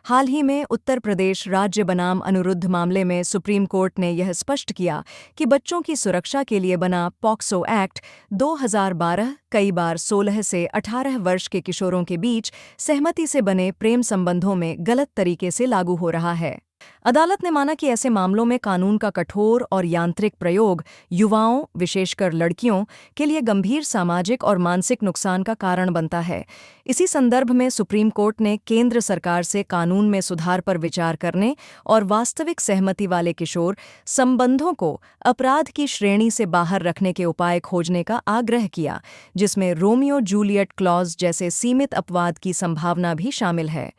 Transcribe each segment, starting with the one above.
हाल ही में उत्तर प्रदेश राज्य बनाम अनुरुद्ध मामले में सुप्रीम कोर्ट ने यह स्पष्ट किया कि बच्चों की सुरक्षा के लिए बना पॉक्सो एक्ट 2012 कई बार 16 से 18 वर्ष के किशोरों के बीच सहमति से बने प्रेम संबंधों में गलत तरीके से लागू हो रहा है। अदालत ने माना कि ऐसे मामलों में कानून का कठोर और यांत्रिक प्रयोग युवाओं, विशेषकर लड़कियों, के लिए गंभीर सामाजिक और मानसिक नुकसान का कारण बनता है। इसी संदर्भ में सुप्रीम कोर्ट ने केंद्र सरकार से कानून में सुधार पर विचार करने और वास्तविक सहमति वाले किशोर संबंधों को अपराध की श्रेणी से बाहर रखने के उपाय खोजने का आग्रह किया, जिसमें रोमियो जूलियट क्लॉज जैसे सीमित अपवाद की संभावना भी शामिल है।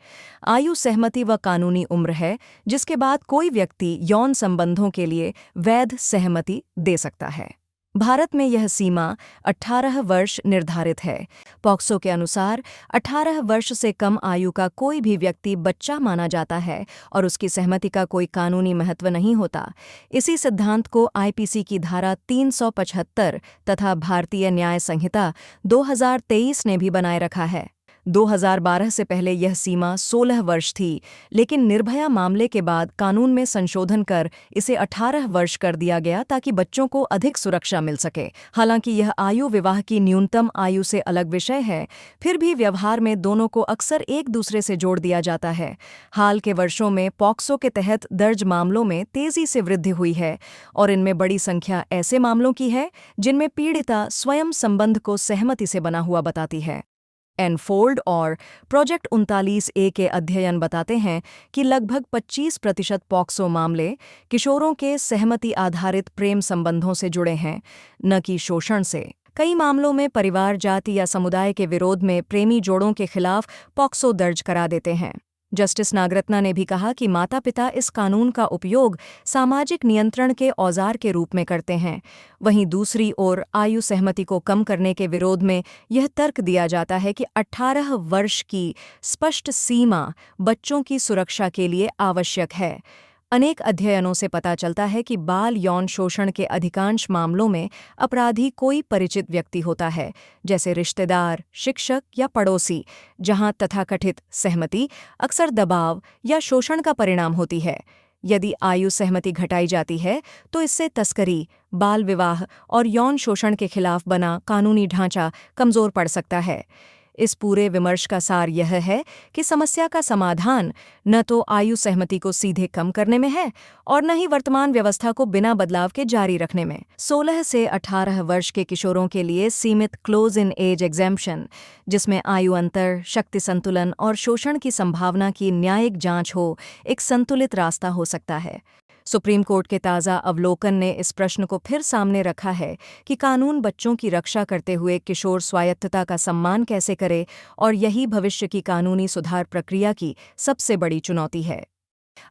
आयु सहमति व कानूनी उम्र है जिसके बाद कोई व्यक्ति यौन संबंधों के लिए वैध सहमति दे सकता है। भारत में यह सीमा 18 वर्ष निर्धारित है। पॉक्सो के अनुसार 18 वर्ष से कम आयु का कोई भी व्यक्ति बच्चा माना जाता है और उसकी सहमति का कोई कानूनी महत्व नहीं होता। इसी सिद्धांत को आईपीसी की धारा 375 तथा भारतीय न्याय संहिता 2023 ने भी बनाए रखा है। 2012 से पहले यह सीमा 16 वर्ष थी, लेकिन निर्भया मामले के बाद कानून में संशोधन कर इसे 18 वर्ष कर दिया गया ताकि बच्चों को अधिक सुरक्षा मिल सके। हालांकि यह आयु विवाह की न्यूनतम आयु से अलग विषय है, फिर भी व्यवहार में दोनों को अक्सर एक दूसरे से जोड़ दिया जाता है। हाल के वर्षों में पॉक्सो के तहत दर्ज मामलों में तेजी से वृद्धि हुई है और इनमें बड़ी संख्या ऐसे मामलों की है जिनमें पीड़िता स्वयं संबंध को सहमति से बना हुआ बताती है। एनफोल्ड और प्रोजेक्ट 39A के अध्ययन बताते हैं कि लगभग 25% पॉक्सो मामले किशोरों के सहमति आधारित प्रेम संबंधों से जुड़े हैं, न कि शोषण से। कई मामलों में परिवार, जाति या समुदाय के विरोध में प्रेमी जोड़ों के खिलाफ पॉक्सो दर्ज करा देते हैं। जस्टिस नागरत्ना ने भी कहा कि माता-पिता इस कानून का उपयोग सामाजिक नियंत्रण के औजार के रूप में करते हैं। वहीं दूसरी ओर आयु सहमति को कम करने के विरोध में यह तर्क दिया जाता है कि 18 वर्ष की स्पष्ट सीमा बच्चों की सुरक्षा के लिए आवश्यक है। अनेक अध्ययनों से पता चलता है कि बाल यौन शोषण के अधिकांश मामलों में अपराधी कोई परिचित व्यक्ति होता है, जैसे रिश्तेदार, शिक्षक या पड़ोसी, जहां तथाकथित सहमति अक्सर दबाव या शोषण का परिणाम होती है। यदि आयु सहमति घटाई जाती है तो इससे तस्करी, बाल विवाह और यौन शोषण के खिलाफ बना कानूनी ढांचा कमजोर पड़ सकता है। इस पूरे विमर्श का सार यह है कि समस्या का समाधान न तो आयु सहमति को सीधे कम करने में है और न ही वर्तमान व्यवस्था को बिना बदलाव के जारी रखने में। 16 से 18 वर्ष के किशोरों के लिए सीमित क्लोज इन एज एग्जेम्पशन, जिसमें आयु अंतर, शक्ति संतुलन और शोषण की संभावना की न्यायिक जांच हो, एक संतुलित रास्ता हो सकता है। सुप्रीम कोर्ट के ताज़ा अवलोकन ने इस प्रश्न को फिर सामने रखा है कि कानून बच्चों की रक्षा करते हुए किशोर स्वायत्तता का सम्मान कैसे करे, और यही भविष्य की कानूनी सुधार प्रक्रिया की सबसे बड़ी चुनौती है।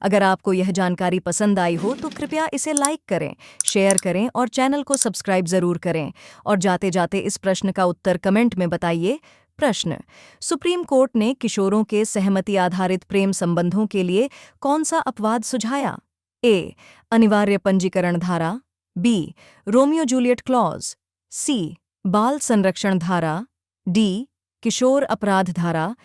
अगर आपको यह जानकारी पसंद आई हो तो कृपया इसे लाइक करें, शेयर करें और चैनल को सब्सक्राइब जरूर करें। और जाते जाते इस प्रश्न का उत्तर कमेंट में बताइए। प्रश्न: सुप्रीम कोर्ट ने किशोरों के सहमति आधारित प्रेम संबंधों के लिए कौन सा अपवाद सुझाया? ए. अनिवार्य पंजीकरण धारा, बी. रोमियो जूलियट क्लॉज, सी. बाल संरक्षण धारा, डी. किशोर अपराध धारा